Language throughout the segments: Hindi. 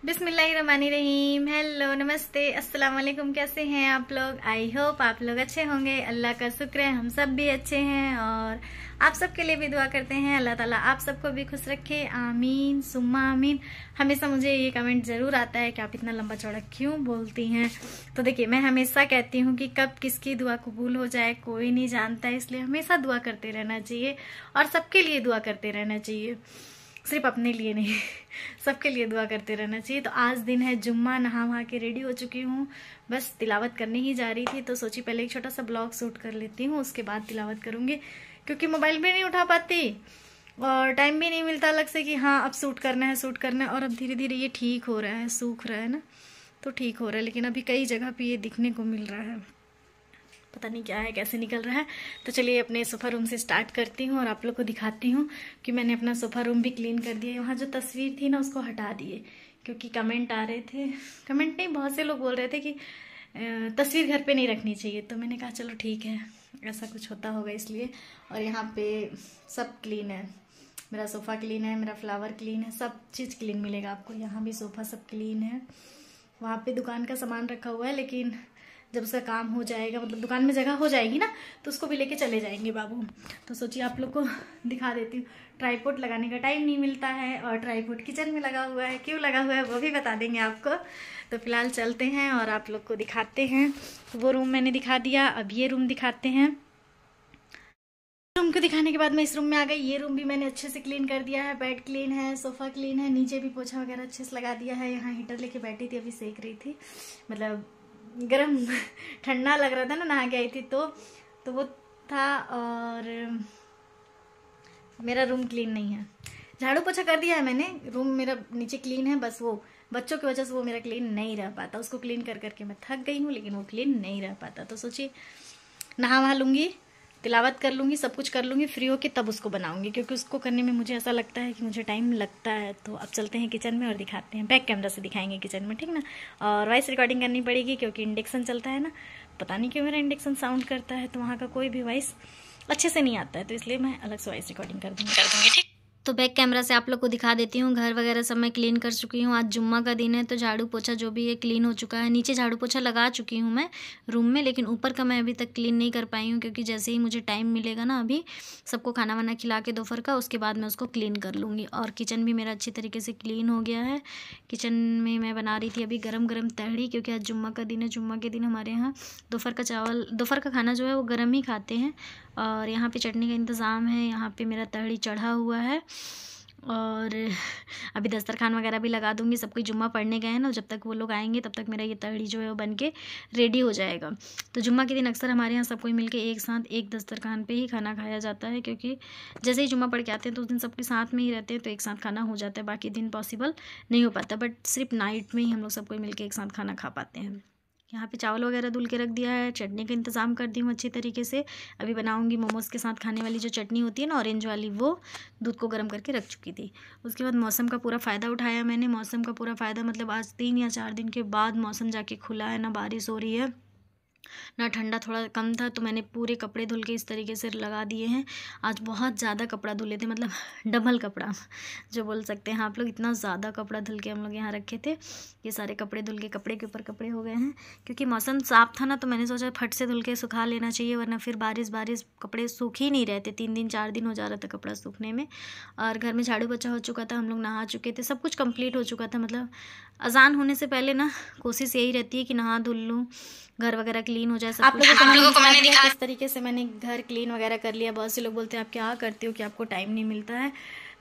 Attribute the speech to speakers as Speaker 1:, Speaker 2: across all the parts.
Speaker 1: बिस्मिल्लाहिर्रहमानिर्रहीम। हेलो, नमस्ते, अस्सलाम वालेकुम। कैसे हैं आप लोग? आई होप आप लोग अच्छे होंगे। अल्लाह का शुक्र है हम सब भी अच्छे हैं और आप सबके लिए भी दुआ करते हैं। अल्लाह ताला आप सबको भी खुश रखे, आमीन सुम्मा आमीन। हमेशा मुझे ये कमेंट जरूर आता है कि आप इतना लंबा चौड़ा क्यों बोलती हैं। तो देखिए, मैं हमेशा कहती हूँ कि कब किसकी दुआ कबूल हो जाए कोई नहीं जानता, इसलिए हमेशा दुआ करते रहना चाहिए और सबके लिए दुआ करते रहना चाहिए, सिर्फ अपने लिए नहीं सबके लिए दुआ करते रहना चाहिए। तो आज दिन है जुम्मा, नहा वहा के रेडी हो चुकी हूँ, बस तिलावत करने ही जा रही थी। तो सोची पहले एक छोटा सा ब्लॉग शूट कर लेती हूँ, उसके बाद तिलावत करूंगी, क्योंकि मोबाइल भी नहीं उठा पाती और टाइम भी नहीं मिलता अलग से कि हाँ अब शूट करना है शूट करना है। और अब धीरे धीरे ये ठीक हो रहा है, सूख रहा है ना, तो ठीक हो रहा है, लेकिन अभी कई जगह पे ये दिखने को मिल रहा है, पता नहीं क्या है, कैसे निकल रहा है। तो चलिए अपने सोफा रूम से स्टार्ट करती हूँ और आप लोग को दिखाती हूँ कि मैंने अपना सोफा रूम भी क्लीन कर दिया है। वहाँ जो तस्वीर थी ना उसको हटा दिए, क्योंकि कमेंट आ रहे थे, कमेंट नहीं बहुत से लोग बोल रहे थे कि तस्वीर घर पे नहीं रखनी चाहिए। तो मैंने कहा चलो ठीक है, ऐसा कुछ होता होगा इसलिए। और यहाँ पे सब क्लीन है, मेरा सोफ़ा क्लीन है, मेरा फ्लावर क्लीन है, सब चीज़ क्लीन मिलेगा आपको। यहाँ भी सोफ़ा सब क्लीन है। वहाँ पे दुकान का सामान रखा हुआ है, लेकिन जब उसका काम हो जाएगा, मतलब दुकान में जगह हो जाएगी ना, तो उसको भी लेके चले जाएंगे बाबू। तो सोचिए आप लोग को दिखा देती हूँ। ट्राइपॉड लगाने का टाइम नहीं मिलता है और ट्राइपॉड किचन में लगा हुआ है, क्यों लगा हुआ है वो भी बता देंगे आपको। तो फिलहाल चलते हैं और आप लोग को दिखाते हैं। वो रूम मैंने दिखा दिया, अब ये रूम दिखाते हैं। रूम को दिखाने के बाद मैं इस रूम में आ गई। ये रूम भी मैंने अच्छे से क्लीन कर दिया है, बेड क्लीन है, सोफा क्लीन है, नीचे भी पोछा वगैरह अच्छे से लगा दिया है। यहाँ हीटर लेके बैठी थी, अभी सेक रही थी, मतलब गरम ठंडा लग रहा था ना, नहा के आई थी तो वो था। और मेरा रूम क्लीन नहीं है, झाड़ू पोछा कर दिया है मैंने, रूम मेरा नीचे क्लीन है, बस वो बच्चों की वजह से वो मेरा क्लीन नहीं रह पाता। उसको क्लीन कर करके मैं थक गई हूँ, लेकिन वो क्लीन नहीं रह पाता। तो सोचिए नहा वहा लूंगी, तिलावत कर लूंगी, सब कुछ कर लूंगी, फ्री होके तब उसको बनाऊंगी, क्योंकि उसको करने में मुझे ऐसा लगता है कि मुझे टाइम लगता है। तो अब चलते हैं किचन में और दिखाते हैं, बैक कैमरा से दिखाएंगे किचन में, ठीक ना। और वॉइस रिकॉर्डिंग करनी पड़ेगी क्योंकि इंडक्शन चलता है ना, पता नहीं क्यों मेरा इंडक्शन साउंड करता है, तो वहाँ का कोई भी वॉइस अच्छे से नहीं आता है, तो इसलिए मैं अलग से वॉइस रिकॉर्डिंग कर दूँगी ठीक। तो बैक कैमरा से आप लोग को दिखा देती हूँ। घर वगैरह सब मैं क्लीन कर चुकी हूँ। आज जुम्मा का दिन है तो झाड़ू पोछा जो भी है क्लीन हो चुका है। नीचे झाड़ू पोछा लगा चुकी हूँ मैं रूम में, लेकिन ऊपर का मैं अभी तक क्लीन नहीं कर पाई हूँ, क्योंकि जैसे ही मुझे टाइम मिलेगा ना, अभी सबको खाना वाना खिला के दोपहर का, उसके बाद मैं उसको क्लीन कर लूँगी। और किचन भी मेरा अच्छी तरीके से क्लीन हो गया है। किचन में मैं बना रही थी अभी गरम गरम तहड़ी, क्योंकि आज जुम्मा का दिन है। जुम्मा के दिन हमारे यहाँ दोपहर का खाना जो है वो गर्म ही खाते हैं। और यहाँ पे चटनी का इंतज़ाम है, यहाँ पे मेरा तहड़ी चढ़ा हुआ है और अभी दस्तरखान वगैरह भी लगा दूंगी। सब कोई जुम्मा पढ़ने गए हैं ना, जब तक वो लोग आएंगे तब तक मेरा ये तहड़ी जो है वो बन के रेडी हो जाएगा। तो जुम्मा के दिन अक्सर हमारे यहाँ सब कोई मिलके एक साथ एक दस्तरखान पे ही खाना खाया जाता है, क्योंकि जैसे ही जुम्मा पढ़ के आते हैं तो उस दिन सबके साथ में ही रहते हैं, तो एक साथ खाना हो जाता है। बाकी दिन पॉसिबल नहीं हो पाता, बट सिर्फ नाइट में ही हम लोग सब कोई मिलकर एक साथ खाना खा पाते हैं। यहाँ पे चावल वगैरह धुल के रख दिया है, चटनी का इंतज़ाम कर दी हूँ अच्छी तरीके से। अभी बनाऊँगी मोमोज़ के साथ खाने वाली जो चटनी होती है ना, ऑरेंज वाली, वो दूध को गर्म करके रख चुकी थी। उसके बाद मौसम का पूरा फ़ायदा उठाया मैंने। मौसम का पूरा फ़ायदा मतलब आज 3 या 4 दिन के बाद मौसम जाके खुला है, ना बारिश हो रही है ना ठंडा, थोड़ा कम था, तो मैंने पूरे कपड़े धुल के इस तरीके से लगा दिए हैं। आज बहुत ज़्यादा कपड़ा धुले थे, मतलब डबल कपड़ा जो बोल सकते हैं आप लोग, इतना ज़्यादा कपड़ा धुल के हम लोग यहाँ रखे थे। ये सारे कपड़े धुल के कपड़े के ऊपर कपड़े हो गए हैं, क्योंकि मौसम साफ था ना, तो मैंने सोचा फट से धुल के सुखा लेना चाहिए, वरना फिर बारिश कपड़े सूख ही नहीं रहते। 3 दिन 4 दिन हो जा रहा था कपड़ा सूखने में। और घर में झाड़ू पोछा हो चुका था, हम लोग नहा चुके थे, सब कुछ कंप्लीट हो चुका था। मतलब अजान होने से पहले ना कोशिश यही रहती है कि नहा धुल लूँ, घर वगैरह क्लीन हो जाए। आप लोगों को मैंने दिखाया किस तरीके से मैंने घर क्लीन वगैरह कर लिया। बहुत से लोग बोलते हैं आप क्या करते हो कि आपको टाइम नहीं मिलता है।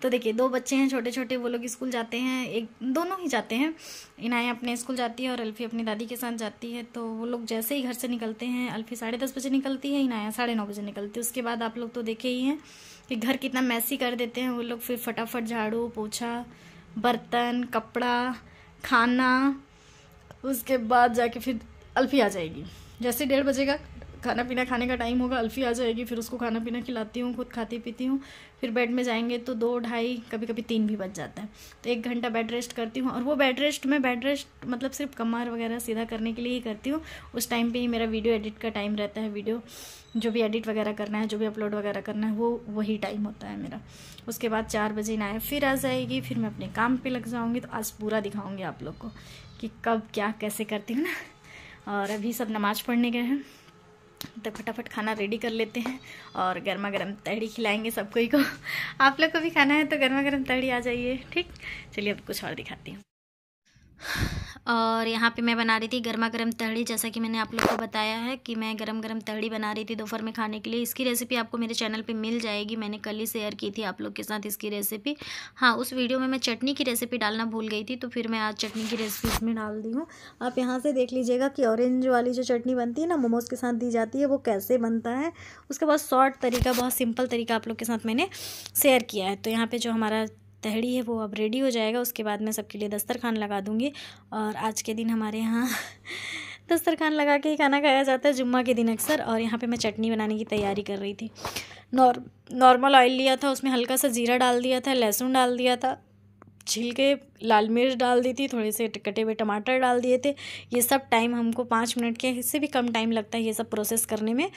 Speaker 1: तो देखिए 2 बच्चे हैं छोटे छोटे, वो लोग स्कूल जाते हैं, दोनों ही जाते हैं। इनाया अपने स्कूल जाती है और अल्फी अपनी दादी के साथ जाती है। तो वो लोग जैसे ही घर से निकलते हैं, अल्फी 10:30 बजे निकलती है, इनाया 9:30 बजे निकलती है। उसके बाद आप लोग तो देखे ही हैं कि घर कितना मैसी कर देते हैं वो लोग। फिर फटाफट झाड़ू पोछा, बर्तन, कपड़ा, खाना, उसके बाद जाके फिर अल्फी आ जाएगी। जैसे 1:30 बजेगा खाना पीना खाने का टाइम होगा, अल्फ़ी आ जाएगी, फिर उसको खाना पीना खिलाती हूँ, खुद खाती पीती हूँ, फिर बेड में जाएंगे तो 2, ढाई, कभी कभी 3 भी बज जाता है। तो 1 घंटा बेड रेस्ट करती हूँ, और वो बेड रेस्ट मतलब सिर्फ कमर वगैरह सीधा करने के लिए ही करती हूँ। उस टाइम पे ही मेरा वीडियो एडिट का टाइम रहता है, वीडियो जो भी एडिट वगैरह करना है, जो भी अपलोड वगैरह करना है, वो वही टाइम होता है मेरा। उसके बाद 4 बजे इनाया फिर आ जाएगी, फिर मैं अपने काम पे लग जाऊँगी। तो आज पूरा दिखाऊँगी आप लोग को कि कब क्या कैसे करती हूँ ना। और अभी सब नमाज़ पढ़ने गए हैं, तो फटाफट खाना रेडी कर लेते हैं और गर्मा गर्म तहड़ी खिलाएंगे सब कोई को। आप लोग को भी खाना है तो गर्मा गर्म तहड़ी आ जाइए, ठीक। चलिए अब कुछ और दिखाती हूँ। और यहाँ पे मैं बना रही थी गर्मा गर्म तहड़ी। जैसा कि मैंने आप लोग को बताया है कि मैं गरम गरम तहड़ी बना रही थी दोपहर में खाने के लिए। इसकी रेसिपी आपको मेरे चैनल पे मिल जाएगी, मैंने कल ही शेयर की थी आप लोग के साथ इसकी रेसिपी। हाँ, उस वीडियो में मैं चटनी की रेसिपी डालना भूल गई थी, तो फिर मैं आज चटनी की रेसिपी इसमें डाल दी हूँ। आप यहाँ से देख लीजिएगा कि ऑरेंज वाली जो चटनी बनती है ना, मोमोज़ के साथ दी जाती है, वो कैसे बनता है। उसका बहुत शॉर्ट तरीका, बहुत सिंपल तरीका आप लोग के साथ मैंने शेयर किया है। तो यहाँ पर जो हमारा तहड़ी है वो अब रेडी हो जाएगा। उसके बाद मैं सबके लिए दस्तरखान लगा दूंगी। और आज के दिन हमारे यहाँ दस्तरखान लगा के ही खाना खाया जाता है, जुम्मा के दिन अक्सर। और यहाँ पे मैं चटनी बनाने की तैयारी कर रही थी। नॉर्मल ऑयल लिया था, उसमें हल्का सा जीरा डाल दिया था, लहसुन डाल दिया था, छिलके लाल मिर्च डाल दी थी, थोड़े से कटे हुए टमाटर डाल दिए थे। ये सब टाइम हमको 5 मिनट के, इससे भी कम टाइम लगता है ये सब प्रोसेस करने में।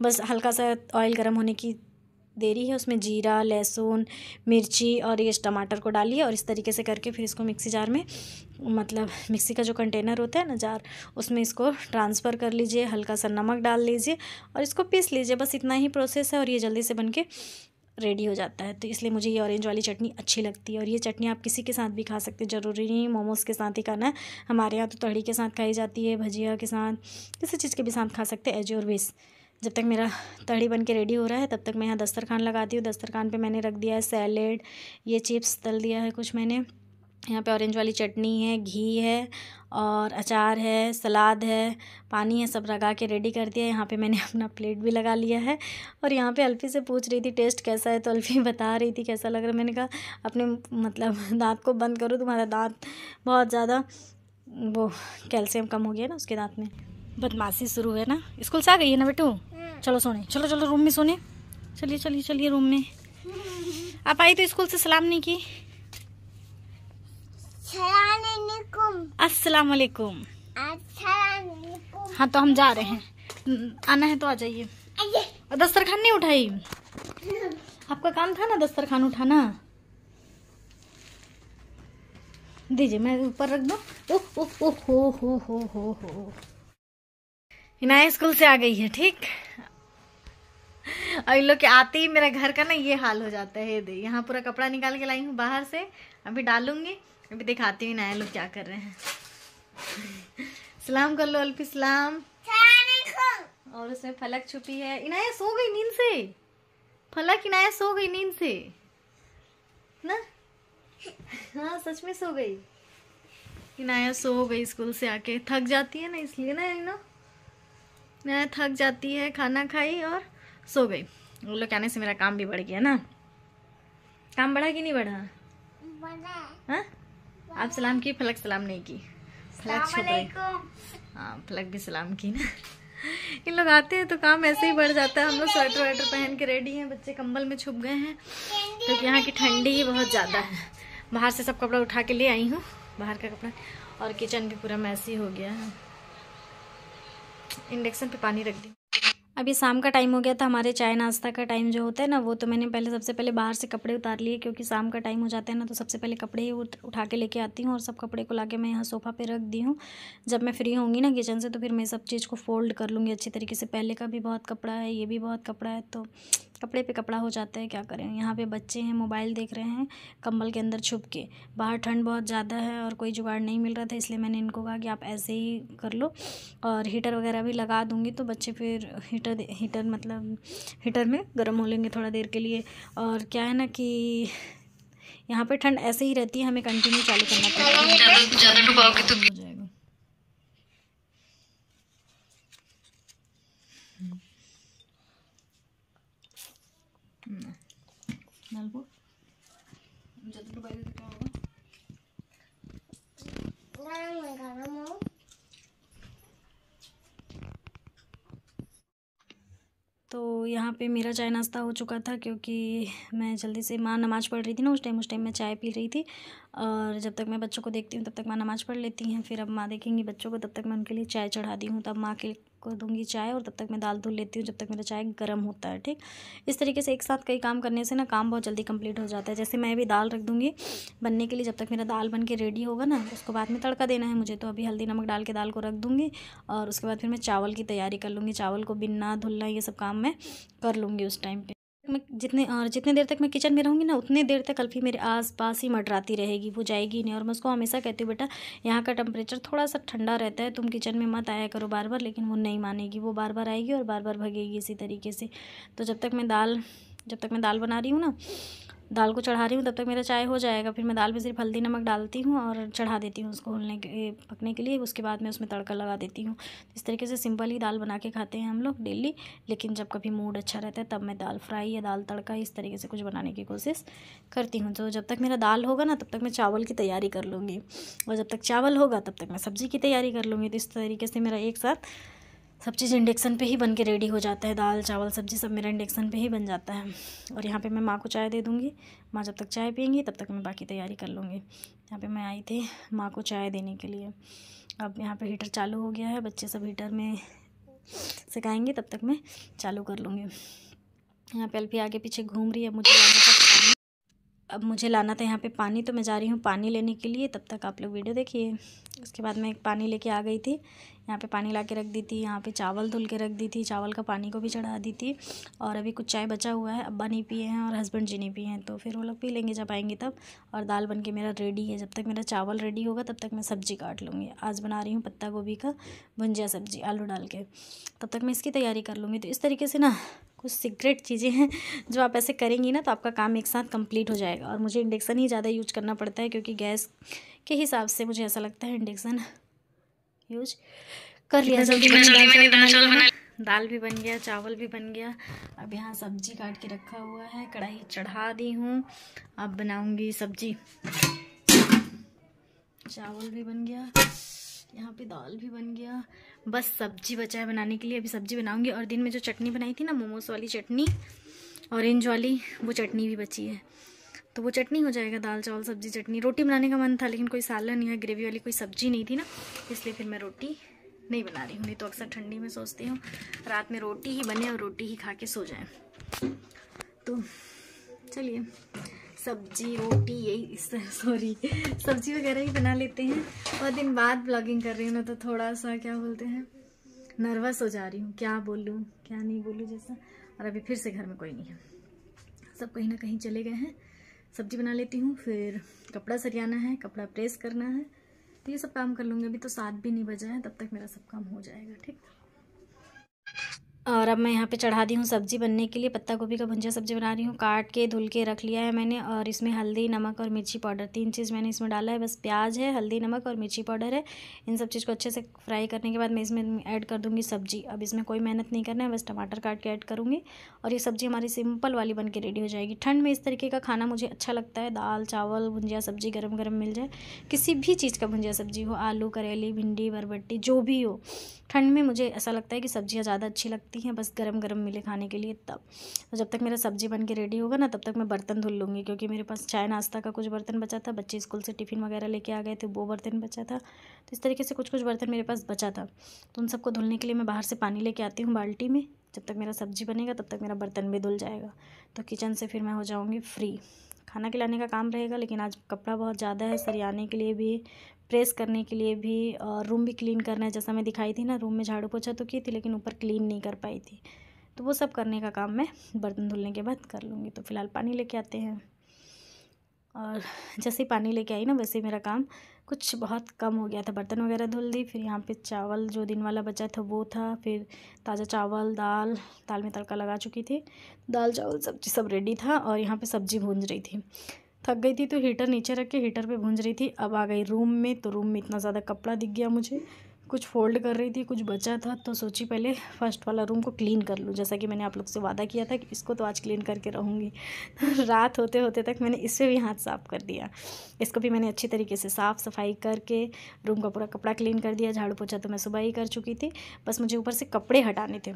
Speaker 1: बस हल्का सा ऑयल गर्म होने की देरी है, उसमें जीरा, लहसुन, मिर्ची और ये टमाटर को डालिए। और इस तरीके से करके फिर इसको मिक्सी जार में, मतलब मिक्सी का जो कंटेनर होता है ना, जार, उसमें इसको ट्रांसफ़र कर लीजिए। हल्का सा नमक डाल लीजिए और इसको पीस लीजिए। बस इतना ही प्रोसेस है और ये जल्दी से बन के रेडी हो जाता है। तो इसलिए मुझे ये ऑरेंज वाली चटनी अच्छी लगती है। और ये चटनी आप किसी के साथ भी खा सकते हैं, ज़रूरी नहीं मोमोज़ के साथ ही खाना है। हमारे यहाँ तो तहड़ी के साथ खाई जाती है, भजिया के साथ, किसी चीज़ के भी साथ खा सकते हैं, एज योर विश। जब तक मेरा तहड़ी बन के रेडी हो रहा है तब तक मैं यहाँ दस्तरखान लगाती हूँ। दस्तरखान पे मैंने रख दिया है सैलेड, ये चिप्स तल दिया है कुछ मैंने, यहाँ पे ऑरेंज वाली चटनी है, घी है और अचार है, सलाद है, पानी है, सब लगा के रेडी कर दिया। यहाँ पे मैंने अपना प्लेट भी लगा लिया है। और यहाँ पे अल्फ़ी से पूछ रही थी टेस्ट कैसा है, तो अल्फ़ी बता रही थी कैसा लग रहा है। मैंने कहा अपने मतलब दांत को बंद करो, तुम्हारा दांत बहुत ज़्यादा वो कैल्शियम कम हो गया ना उसके दांत में। बदमाशी शुरू है ना। स्कूल से आ गई है ना बेटू, चलो सोने, चलो चलो रूम में सोने। चलिए चलिए चलिए रूम में। आप आई तो स्कूल से सलाम नहीं की। अस्सलाम वालेकुम। हाँ तो हम जा रहे हैं, आना है तो आ जाइए। दस्तरखान नहीं उठाई, आपका काम था ना दस्तरखान उठाना। दीजिए, मैं ऊपर रख दो। ओह ओह ओह हो। इनाया स्कूल से आ गई है, ठीक। और इन लोग के आते ही मेरा घर का ना ये हाल हो जाता है। दे यहाँ पूरा कपड़ा निकाल के लाई हूँ बाहर से, अभी डालूंगी, अभी दिखाती हूँ इनाया लोग क्या कर रहे हैं। सलाम कर लो अल्फी, सलाम। और उसमें फलक छुपी है। इनाया सो गई नींद से, फलक इनाया सो गई नींद से ना। हाँ सच में सो गई। इनाया सो गई, स्कूल से आके थक जाती है ना, इसलिए ना इनाया थक जाती है, खाना खाई और सो गई। वो लोग आने से मेरा काम भी बढ़ गया ना। काम बढ़ा कि नहीं बढ़ा? हाँ, आप सलाम की, फलक सलाम नहीं की, फलक छुप गई। हाँ फलक भी सलाम की ना। इन लोग आते हैं तो काम ऐसे ही बढ़ जाता है। हम लोग स्वेटर वेटर पहन के रेडी हैं, बच्चे कंबल में छुप गए हैं क्योंकि यहाँ की ठंडी बहुत ज़्यादा है। बाहर से सब कपड़ा उठा के ले आई हूँ, बाहर का कपड़ा। और किचन भी पूरा मैसी हो गया है। इंडक्शन पे पानी रख दी। अभी शाम का टाइम हो गया था, हमारे चाय नाश्ता का टाइम जो होता है ना, वो तो मैंने पहले सबसे पहले बाहर से कपड़े उतार लिए, क्योंकि शाम का टाइम हो जाता है ना, तो सबसे पहले कपड़े ही उठा के लेके आती हूँ। और सब कपड़े को लाके मैं यहाँ सोफ़ा पे रख दी हूँ। जब मैं फ्री होंगी ना किचन से तो फिर मैं सब चीज़ को फोल्ड कर लूँगी अच्छी तरीके से। पहले का भी बहुत कपड़ा है, ये भी बहुत कपड़ा है, तो कपड़े पे कपड़ा हो जाता है, क्या करें। यहाँ पे बच्चे हैं, मोबाइल देख रहे हैं कंबल के अंदर छुप के। बाहर ठंड बहुत ज़्यादा है और कोई जुगाड़ नहीं मिल रहा था, इसलिए मैंने इनको कहा कि आप ऐसे ही कर लो। और हीटर वगैरह भी लगा दूँगी तो बच्चे फिर हीटर मतलब हीटर में गर्म हो लेंगे थोड़ा देर के लिए। और क्या है ना कि यहाँ पे ठंड ऐसे ही रहती है, हमें कंटिन्यू चालू करना पड़ता है, ज़्यादा डुबाओगे तो हो जाएगा। ज़्यादा डुबाएगा तो क्या होगा? यहाँ पे मेरा चाय नाश्ता हो चुका था, क्योंकि मैं जल्दी से, माँ नमाज़ पढ़ रही थी ना उस टाइम मैं चाय पी रही थी। और जब तक मैं बच्चों को देखती हूँ तब तक माँ नमाज़ पढ़ लेती हैं। फिर अब माँ देखेंगी बच्चों को, तब तक मैं उनके लिए चाय चढ़ा दी हूँ। तब माँ के को दूंगी चाय, और तब तक मैं दाल धुल लेती हूँ जब तक मेरा चाय गर्म होता है। ठीक, इस तरीके से एक साथ कई काम करने से ना काम बहुत जल्दी कंप्लीट हो जाता है। जैसे मैं अभी दाल रख दूँगी बनने के लिए, जब तक मेरा दाल बन के रेडी होगा ना, उसको बाद में तड़का देना है मुझे। तो अभी हल्दी नमक डाल के दाल को रख दूँगी, और उसके बाद फिर मैं चावल की तैयारी कर लूँगी। चावल को बिनना धुलना ये सब काम मैं कर लूँगी उस टाइम पे। मैं जितने देर तक मैं किचन में रहूँगी ना, उतने देर तक अल्फ़ी मेरे आस पास ही मंडराती रहेगी, वो जाएगी नहीं। और मैं उसको हमेशा कहती हूँ, बेटा यहाँ का टेम्परेचर थोड़ा सा ठंडा रहता है, तुम किचन में मत आया करो बार बार। लेकिन वो नहीं मानेगी, वो बार बार आएगी और बार बार भगेगी इसी तरीके से। तो जब तक मैं दाल बना रही हूँ ना, दाल को चढ़ा रही हूँ, तब तक मेरा चाय हो जाएगा। फिर मैं दाल में सिर्फ हल्दी नमक डालती हूँ और चढ़ा देती हूँ उसको पकने के लिए। उसके बाद मैं उसमें तड़का लगा देती हूँ। इस तरीके से सिंपल ही दाल बना के खाते हैं हम लोग डेली। लेकिन जब कभी मूड अच्छा रहता है तब मैं दाल फ्राई या दाल तड़का इस तरीके से कुछ बनाने की कोशिश करती हूँ। तो जब तक मेरा दाल होगा ना, तब तक मैं चावल की तैयारी कर लूँगी, और जब तक चावल होगा तब तक मैं सब्ज़ी की तैयारी कर लूँगी। तो इस तरीके से मेरा एक साथ सब चीज़ इंडक्शन पे ही बन के रेडी हो जाता है। दाल चावल सब्ज़ी सब मेरा इंडक्शन पे ही बन जाता है। और यहाँ पे मैं माँ को चाय दे दूँगी। माँ जब तक चाय पियेंगी तब तक मैं बाकी तैयारी कर लूँगी। यहाँ पे मैं आई थी माँ को चाय देने के लिए। अब यहाँ पे हीटर चालू हो गया है, बच्चे सब हीटर में सिखाएंगे, तब तक मैं चालू कर लूँगी। यहाँ पे अल्फी आगे पीछे घूम रही है। मुझे लाना था यहाँ पे पानी, तो मैं जा रही हूँ पानी लेने के लिए। तब तक आप लोग वीडियो देखिए। उसके बाद मैं एक पानी लेके आ गई थी। यहाँ पे पानी ला के रख दी थी। यहाँ पे चावल धुल के रख दी थी, चावल का पानी को भी चढ़ा दी थी। और अभी कुछ चाय बचा हुआ है, अब्बा नहीं पिए हैं और हस्बैंड जी नहीं पिए हैं, तो फिर वो लोग पी लेंगे जब आएंगे तब। और दाल बन के मेरा रेडी है। जब तक मेरा चावल रेडी होगा तब तक मैं सब्ज़ी काट लूँगी। आज बना रही हूँ पत्ता गोभी का भुंजिया सब्ज़ी आलू डाल के, तब तक मैं इसकी तैयारी कर लूँगी। तो इस तरीके से ना कुछ सीक्रेट चीज़ें हैं जो आप ऐसे करेंगी ना, तो आपका काम एक साथ कंप्लीट हो जाएगा। और मुझे इंडक्शन ही ज़्यादा यूज करना पड़ता है, क्योंकि गैस के हिसाब से मुझे ऐसा लगता है इंडक्शन यूज कर लिया। दाल भी बन गया, चावल भी बन गया। अब यहाँ सब्जी काट के रखा हुआ है, कढ़ाई चढ़ा दी हूँ। अब बनाऊंगी सब्जी। चावल भी बन गया, यहाँ पे दाल भी बन गया, बस सब्जी बचा है बनाने के लिए। अभी सब्जी बनाऊंगी। और दिन में जो चटनी बनाई थी ना, मोमोस वाली चटनी, ऑरेंज वाली, वो चटनी भी बची है, तो वो चटनी हो जाएगा। दाल चावल सब्जी चटनी। रोटी बनाने का मन था, लेकिन कोई सालन या ग्रेवी वाली कोई सब्जी नहीं थी ना, इसलिए फिर मैं रोटी नहीं बना रही हूँ। नहीं तो अक्सर ठंडी में सोचती हूँ रात में रोटी ही बने और रोटी ही खा के सो जाए। तो चलिए सब्जी रोटी यही सब्जी वगैरह ही बना लेते हैं। और दिन बाद ब्लॉगिंग कर रही हूँ ना, तो थोड़ा सा क्या बोलते हैं, नर्वस हो जा रही हूँ, क्या बोलूँ क्या नहीं बोलूँ जैसा। और अभी फिर से घर में कोई नहीं है, सब कहीं ना कहीं चले गए हैं। सब्जी बना लेती हूँ, फिर कपड़ा सरियाना है, कपड़ा प्रेस करना है, तो ये सब काम कर लूँगी। अभी तो 7 भी नहीं बजा है, तब तक मेरा सब काम हो जाएगा। ठीक। और अब मैं यहाँ पे चढ़ा दी हूँ सब्ज़ी बनने के लिए। पत्ता गोभी का भुंजिया सब्ज़ी बना रही हूँ। काट के धुल के रख लिया है मैंने, और इसमें हल्दी नमक और मिर्ची पाउडर 3 चीज़ मैंने इसमें डाला है। बस प्याज है, हल्दी नमक और मिर्ची पाउडर है। इन सब चीज़ को अच्छे से फ्राई करने के बाद मैं इसमें ऐड कर दूँगी सब्ज़ी। अब इसमें कोई मेहनत नहीं करना है, बस टमाटर काट के ऐड करूँगी और ये सब्ज़ी हमारी सिंपल वाली बन के रेडी हो जाएगी। ठंड में इस तरीके का खाना मुझे अच्छा लगता है। दाल चावल भुंजिया सब्ज़ी गरम गरम मिल जाए, किसी भी चीज़ का भुंजिया सब्ज़ी हो, आलू करेली भिंडी बरबट्टी जो भी हो, ठंड में मुझे ऐसा लगता है कि सब्ज़ियाँ ज़्यादा अच्छी लगती हैं, बस गरम गरम मिले खाने के लिए तब। तो जब तक मेरा सब्ज़ी बन के रेडी होगा ना, तब तक मैं बर्तन धुल लूँगी, क्योंकि मेरे पास चाय नाश्ता का कुछ बर्तन बचा था। बच्चे स्कूल से टिफ़िन वगैरह लेके आ गए थे, वो बर्तन बचा था। तो इस तरीके से कुछ कुछ बर्तन मेरे पास बचा था, तो उन सबको धुलने के लिए मैं बाहर से पानी लेके आती हूँ बाल्टी में। जब तक मेरा सब्ज़ी बनेगा तब तक मेरा बर्तन भी धुल जाएगा, तो किचन से फिर मैं हो जाऊँगी फ्री। खाना खिलाने का काम रहेगा, लेकिन आज कपड़ा बहुत ज़्यादा है, सरियाने के लिए भी, प्रेस करने के लिए भी, और रूम भी क्लीन करना है। जैसा मैं दिखाई थी ना, रूम में झाड़ू पोछा तो की थी, लेकिन ऊपर क्लीन नहीं कर पाई थी, तो वो सब करने का काम मैं बर्तन धुलने के बाद कर लूँगी। तो फिलहाल पानी लेके आते हैं, और जैसे ही पानी लेके आई ना, वैसे मेरा काम कुछ बहुत कम हो गया था। बर्तन वगैरह धुल दी, फिर यहाँ पे चावल जो दिन वाला बचा था वो था, फिर ताज़ा चावल दाल में तड़का लगा चुकी थी, दाल चावल सब्जी सब रेडी था। और यहाँ पे सब्जी भूंज रही थी, थक गई थी तो हीटर नीचे रख के हीटर पे भूंज रही थी। अब आ गई रूम में, तो रूम में इतना ज़्यादा कपड़ा दिख गया मुझे, कुछ फोल्ड कर रही थी, कुछ बचा था, तो सोची पहले फर्स्ट वाला रूम को क्लीन कर लूँ, जैसा कि मैंने आप लोग से वादा किया था कि इसको तो आज क्लीन करके रहूँगी। रात होते होते तक मैंने इससे भी हाथ साफ़ कर दिया, इसको भी मैंने अच्छी तरीके से साफ़ सफाई करके रूम का पूरा कपड़ा क्लीन कर दिया। झाड़ू पोछा तो मैं सुबह ही कर चुकी थी, बस मुझे ऊपर से कपड़े हटाने थे,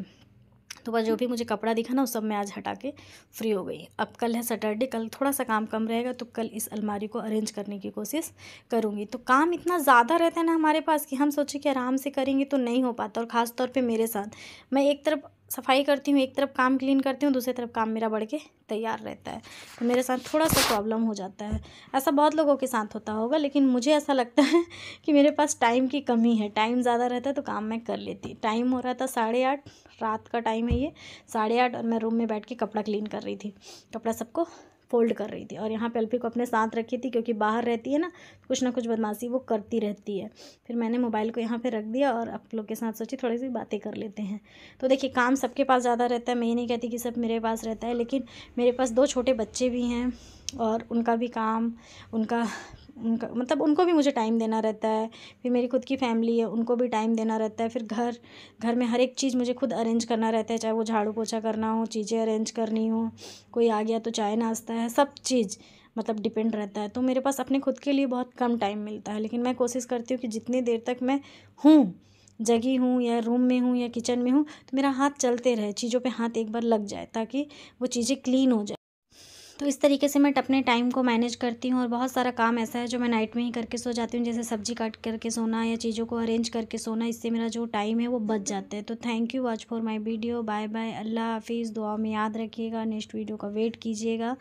Speaker 1: तो बस जो भी मुझे कपड़ा दिखा ना, उस सब मैं आज हटा के फ्री हो गई। अब कल है सैटरडे, कल थोड़ा सा काम कम रहेगा, तो कल इस अलमारी को अरेंज करने की कोशिश करूँगी। तो काम इतना ज़्यादा रहता है ना हमारे पास कि हम सोचे कि आराम से करेंगे तो नहीं हो पाता। और ख़ास तौर पे मेरे साथ, मैं एक तरफ सफाई करती हूँ, एक तरफ काम क्लीन करती हूँ, दूसरी तरफ काम मेरा बढ़ के तैयार रहता है। तो मेरे साथ थोड़ा सा प्रॉब्लम हो जाता है। ऐसा बहुत लोगों के साथ होता होगा, लेकिन मुझे ऐसा लगता है कि मेरे पास टाइम की कमी है। टाइम ज़्यादा रहता है तो काम मैं कर लेती। टाइम हो रहा था 8:30, रात का टाइम है ये 8:30, और मैं रूम में बैठ के कपड़ा क्लीन कर रही थी, कपड़ा सबको फोल्ड कर रही थी। और यहाँ पे अल्फी को अपने साथ रखी थी, क्योंकि बाहर रहती है ना, कुछ ना कुछ बदमाशी वो करती रहती है। फिर मैंने मोबाइल को यहाँ पे रख दिया और आप लोग के साथ सोची थोड़ी सी बातें कर लेते हैं। तो देखिए, काम सबके पास ज़्यादा रहता है, मैं ये नहीं कहती कि सब मेरे पास रहता है, लेकिन मेरे पास 2 छोटे बच्चे भी हैं और उनका भी काम, उनका उनका मतलब उनको भी मुझे टाइम देना रहता है। फिर मेरी खुद की फैमिली है, उनको भी टाइम देना रहता है। फिर घर में हर एक चीज़ मुझे खुद अरेंज करना रहता है, चाहे वो झाड़ू पोछा करना हो, चीज़ें अरेंज करनी हो, कोई आ गया तो चाय नाश्ता है, सब चीज़ मतलब डिपेंड रहता है। तो मेरे पास अपने खुद के लिए बहुत कम टाइम मिलता है, लेकिन मैं कोशिश करती हूँ कि जितनी देर तक मैं हूँ, जगी हूँ या रूम में हूँ या किचन में हूँ, तो मेरा हाथ चलते रहे, चीज़ों पे हाथ एक बार लग जाए, ताकि वो चीज़ें क्लीन हो जाए। तो इस तरीके से मैं अपने टाइम को मैनेज करती हूँ। और बहुत सारा काम ऐसा है जो मैं नाइट में ही करके सो जाती हूँ, जैसे सब्जी काट करके सोना या चीज़ों को अरेंज करके सोना। इससे मेरा जो टाइम है वो बच जाता है। तो thank you watch for my video. Bye bye, अल्लाह हाफिज़। दुआ में याद रखिएगा, नेक्स्ट वीडियो का वेट कीजिएगा।